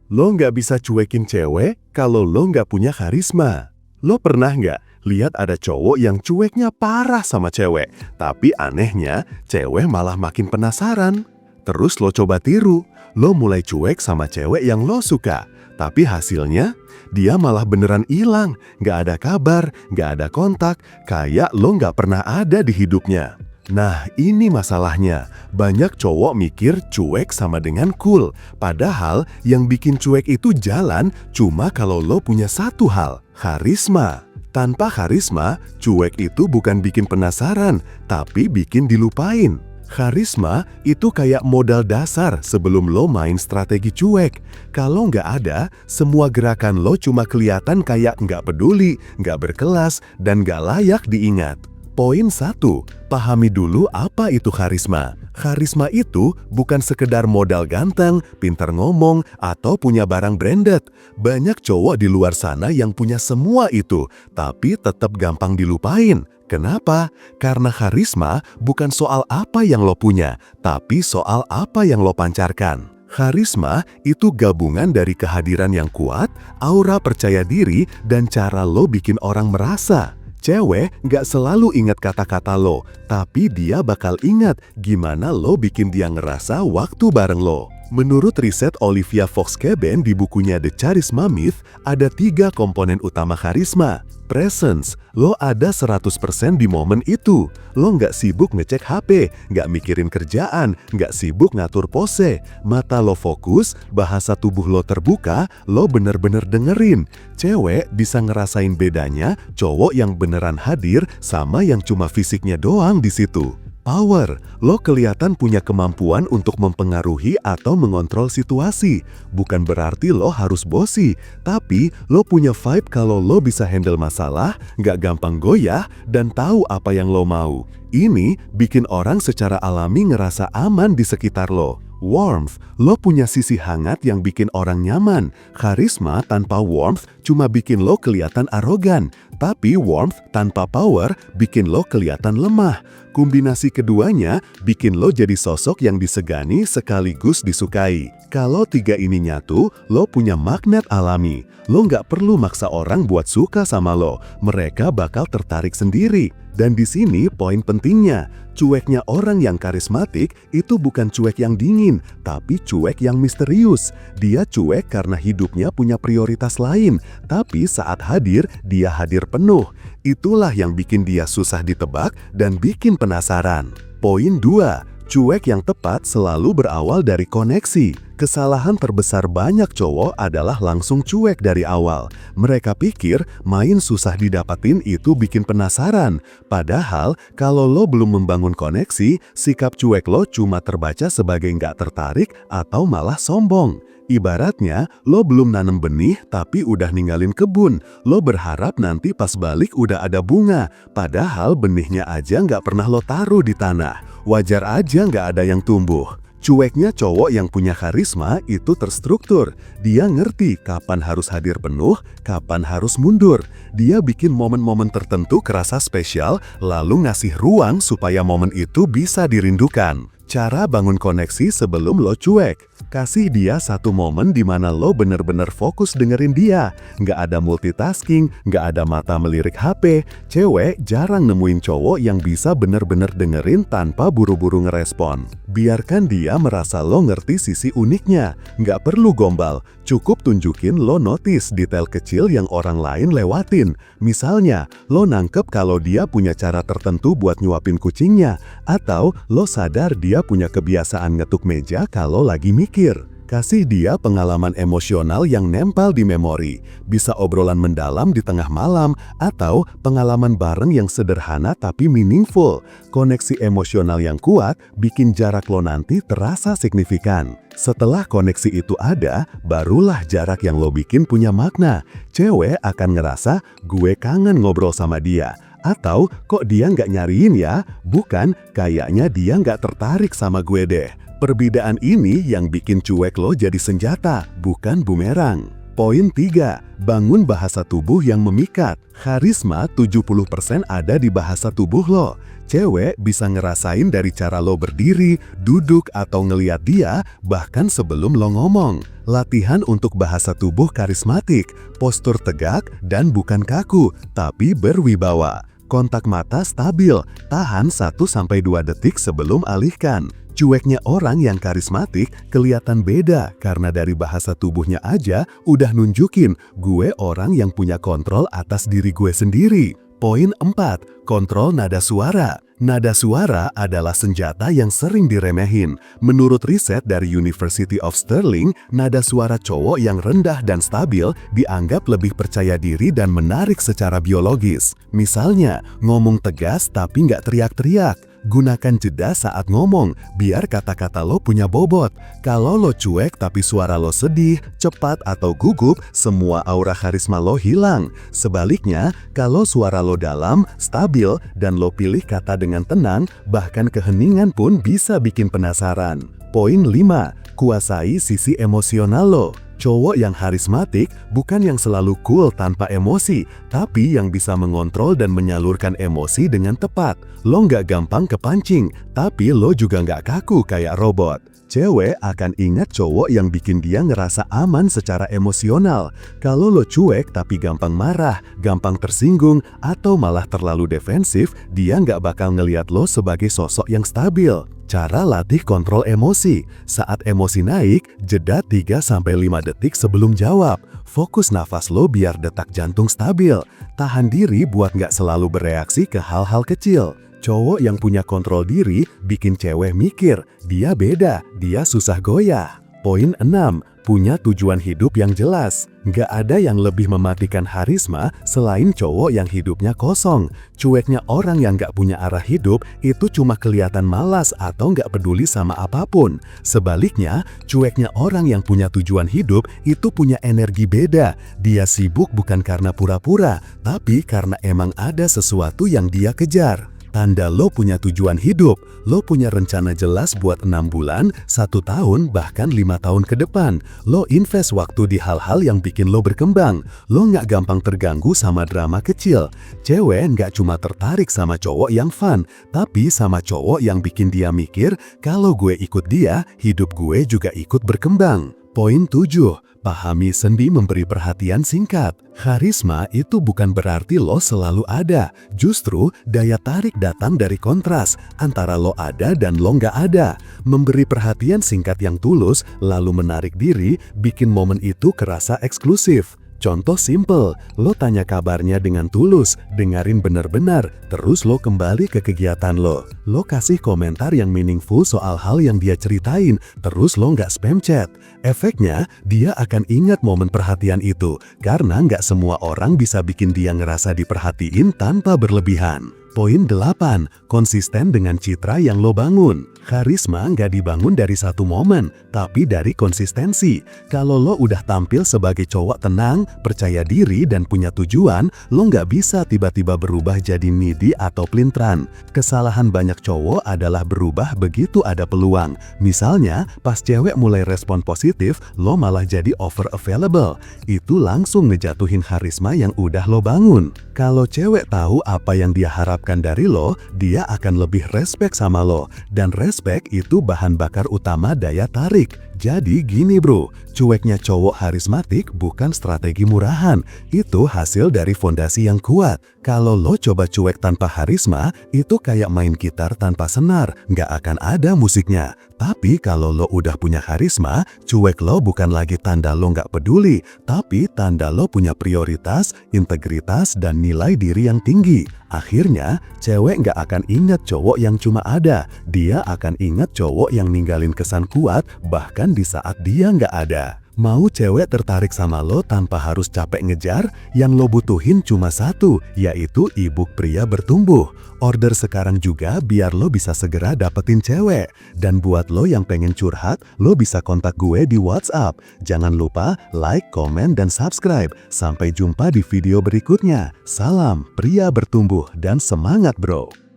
Lo nggak bisa cuekin cewek kalau lo nggak punya karisma. Lo pernah nggak lihat ada cowok yang cueknya parah sama cewek, tapi anehnya cewek malah makin penasaran. Terus lo coba tiru, lo mulai cuek sama cewek yang lo suka, tapi hasilnya dia malah beneran hilang, nggak ada kabar, nggak ada kontak, kayak lo nggak pernah ada di hidupnya. Nah, ini masalahnya. Banyak cowok mikir cuek sama dengan cool. Padahal yang bikin cuek itu jalan cuma kalau lo punya satu hal, karisma. Tanpa karisma, cuek itu bukan bikin penasaran, tapi bikin dilupain. Karisma itu kayak modal dasar sebelum lo main strategi cuek. Kalau nggak ada, semua gerakan lo cuma kelihatan kayak nggak peduli, nggak berkelas, dan nggak layak diingat. Poin 1, pahami dulu apa itu karisma. Karisma itu bukan sekedar modal ganteng, pintar ngomong, atau punya barang branded. Banyak cowok di luar sana yang punya semua itu, tapi tetap gampang dilupain. Kenapa? Karena karisma bukan soal apa yang lo punya, tapi soal apa yang lo pancarkan. Karisma itu gabungan dari kehadiran yang kuat, aura percaya diri, dan cara lo bikin orang merasa. Cewek nggak selalu ingat kata-kata lo, tapi dia bakal ingat gimana lo bikin dia ngerasa waktu bareng lo. Menurut riset Olivia Fox-Keben di bukunya The Charisma Myth, ada 3 komponen utama karisma. Presence, lo ada 100% di momen itu. Lo nggak sibuk ngecek HP, nggak mikirin kerjaan, nggak sibuk ngatur pose. Mata lo fokus, bahasa tubuh lo terbuka, lo bener-bener dengerin. Cewek bisa ngerasain bedanya cowok yang beneran hadir sama yang cuma fisiknya doang di situ. Power, lo kelihatan punya kemampuan untuk mempengaruhi atau mengontrol situasi. Bukan berarti lo harus bossy, tapi lo punya vibe kalau lo bisa handle masalah, nggak gampang goyah, dan tahu apa yang lo mau. Ini bikin orang secara alami ngerasa aman di sekitar lo. Warmth, lo punya sisi hangat yang bikin orang nyaman. Karisma tanpa warmth cuma bikin lo kelihatan arogan, tapi warmth tanpa power bikin lo kelihatan lemah. Kombinasi keduanya bikin lo jadi sosok yang disegani sekaligus disukai. Kalau 3 ini nyatu, lo punya magnet alami. Lo nggak perlu maksa orang buat suka sama lo, mereka bakal tertarik sendiri. Dan di sini poin pentingnya, cueknya orang yang karismatik itu bukan cuek yang dingin, tapi cuek yang misterius. Dia cuek karena hidupnya punya prioritas lain, tapi saat hadir, dia hadir penuh. Itulah yang bikin dia susah ditebak dan bikin penasaran. Poin 2, cuek yang tepat selalu berawal dari koneksi. Kesalahan terbesar banyak cowok adalah langsung cuek dari awal. Mereka pikir main susah didapatin itu bikin penasaran. Padahal kalau lo belum membangun koneksi, sikap cuek lo cuma terbaca sebagai nggak tertarik atau malah sombong. Ibaratnya, lo belum nanam benih tapi udah ninggalin kebun. Lo berharap nanti pas balik udah ada bunga. Padahal benihnya aja nggak pernah lo taruh di tanah. Wajar aja nggak ada yang tumbuh. Cueknya cowok yang punya karisma itu terstruktur. Dia ngerti kapan harus hadir penuh, kapan harus mundur. Dia bikin momen-momen tertentu kerasa spesial, lalu ngasih ruang supaya momen itu bisa dirindukan. Cara bangun koneksi sebelum lo cuek. Kasih dia satu momen di mana lo bener-bener fokus dengerin dia. Nggak ada multitasking, nggak ada mata melirik HP. Cewek jarang nemuin cowok yang bisa bener-bener dengerin tanpa buru-buru ngerespon. Biarkan dia merasa lo ngerti sisi uniknya. Nggak perlu gombal, cukup tunjukin lo notice detail kecil yang orang lain lewatin. Misalnya, lo nangkep kalau dia punya cara tertentu buat nyuapin kucingnya. Atau lo sadar dia punya kebiasaan ngetuk meja kalau lagi mikir. Kasih dia pengalaman emosional yang nempel di memori. Bisa obrolan mendalam di tengah malam, atau pengalaman bareng yang sederhana tapi meaningful. Koneksi emosional yang kuat bikin jarak lo nanti terasa signifikan. Setelah koneksi itu ada, barulah jarak yang lo bikin punya makna. Cewek akan ngerasa, gue kangen ngobrol sama dia. Atau, kok dia nggak nyariin ya? Bukan, kayaknya dia nggak tertarik sama gue deh. Perbedaan ini yang bikin cuek lo jadi senjata, bukan bumerang. Poin 3. Bangun bahasa tubuh yang memikat. Karisma 70% ada di bahasa tubuh lo. Cewek bisa ngerasain dari cara lo berdiri, duduk, atau ngeliat dia, bahkan sebelum lo ngomong. Latihan untuk bahasa tubuh karismatik, postur tegak dan bukan kaku, tapi berwibawa. Kontak mata stabil, tahan 1-2 detik sebelum alihkan. Cueknya orang yang karismatik kelihatan beda karena dari bahasa tubuhnya aja udah nunjukin gue orang yang punya kontrol atas diri gue sendiri. Poin 4. Kontrol nada suara. Nada suara adalah senjata yang sering diremehin. Menurut riset dari University of Stirling, nada suara cowok yang rendah dan stabil dianggap lebih percaya diri dan menarik secara biologis. Misalnya, ngomong tegas tapi nggak teriak-teriak. Gunakan jeda saat ngomong, biar kata-kata lo punya bobot. Kalau lo cuek tapi suara lo sedih, cepat, atau gugup, semua aura karisma lo hilang. Sebaliknya, kalau suara lo dalam, stabil, dan lo pilih kata dengan tenang, bahkan keheningan pun bisa bikin penasaran. Poin 5. Kuasai sisi emosional lo. Cowok yang karismatik bukan yang selalu cool tanpa emosi, tapi yang bisa mengontrol dan menyalurkan emosi dengan tepat. Lo nggak gampang kepancing, tapi lo juga nggak kaku kayak robot. Cewek akan ingat cowok yang bikin dia ngerasa aman secara emosional. Kalau lo cuek tapi gampang marah, gampang tersinggung, atau malah terlalu defensif, dia nggak bakal ngeliat lo sebagai sosok yang stabil. Cara latih kontrol emosi. Saat emosi naik, jeda 3-5 detik sebelum jawab. Fokus nafas lo biar detak jantung stabil. Tahan diri buat nggak selalu bereaksi ke hal-hal kecil. Cowok yang punya kontrol diri bikin cewek mikir, dia beda, dia susah goyah. Poin 6. Punya tujuan hidup yang jelas. Nggak ada yang lebih mematikan karisma selain cowok yang hidupnya kosong. Cueknya orang yang nggak punya arah hidup itu cuma kelihatan malas atau nggak peduli sama apapun. Sebaliknya, cueknya orang yang punya tujuan hidup itu punya energi beda. Dia sibuk bukan karena pura-pura, tapi karena emang ada sesuatu yang dia kejar. Tanda lo punya tujuan hidup, lo punya rencana jelas buat 6 bulan, 1 tahun, bahkan 5 tahun ke depan. Lo invest waktu di hal-hal yang bikin lo berkembang. Lo nggak gampang terganggu sama drama kecil. Cewek nggak cuma tertarik sama cowok yang fun, tapi sama cowok yang bikin dia mikir, kalau gue ikut dia, hidup gue juga ikut berkembang. Poin 7. Pahami sendi memberi perhatian singkat. Karisma itu bukan berarti lo selalu ada. Justru, daya tarik datang dari kontras antara lo ada dan lo nggak ada. Memberi perhatian singkat yang tulus, lalu menarik diri, bikin momen itu kerasa eksklusif. Contoh simple, lo tanya kabarnya dengan tulus, dengerin benar-benar, terus lo kembali ke kegiatan lo. Lo kasih komentar yang meaningful soal hal yang dia ceritain, terus lo nggak spam chat. Efeknya, dia akan ingat momen perhatian itu, karena nggak semua orang bisa bikin dia ngerasa diperhatiin tanpa berlebihan. Poin 8. Konsisten dengan citra yang lo bangun. Karisma nggak dibangun dari satu momen, tapi dari konsistensi. Kalau lo udah tampil sebagai cowok tenang, percaya diri, dan punya tujuan, lo nggak bisa tiba-tiba berubah jadi needy atau pelintran. Kesalahan banyak cowok adalah berubah begitu ada peluang. Misalnya, pas cewek mulai respon positif, lo malah jadi over available. Itu langsung ngejatuhin karisma yang udah lo bangun. Kalau cewek tahu apa yang dia harapkan dari lo, dia akan lebih respect sama lo. Dan respect itu bahan bakar utama daya tarik. Jadi gini bro, cueknya cowok karismatik bukan strategi murahan. Itu hasil dari fondasi yang kuat. Kalau lo coba cuek tanpa karisma, itu kayak main gitar tanpa senar, nggak akan ada musiknya. Tapi kalau lo udah punya karisma, cuek lo bukan lagi tanda lo nggak peduli, tapi tanda lo punya prioritas, integritas, dan nilai diri yang tinggi. Akhirnya, cewek nggak akan ingat cowok yang cuma ada. Dia akan ingat cowok yang ninggalin kesan kuat, bahkan di saat dia nggak ada. Mau cewek tertarik sama lo tanpa harus capek ngejar, yang lo butuhin cuma satu, yaitu e-book pria bertumbuh. Order sekarang juga biar lo bisa segera dapetin cewek. Dan buat lo yang pengen curhat, lo bisa kontak gue di WhatsApp. Jangan lupa like, komen, dan subscribe. Sampai jumpa di video berikutnya. Salam pria bertumbuh dan semangat bro.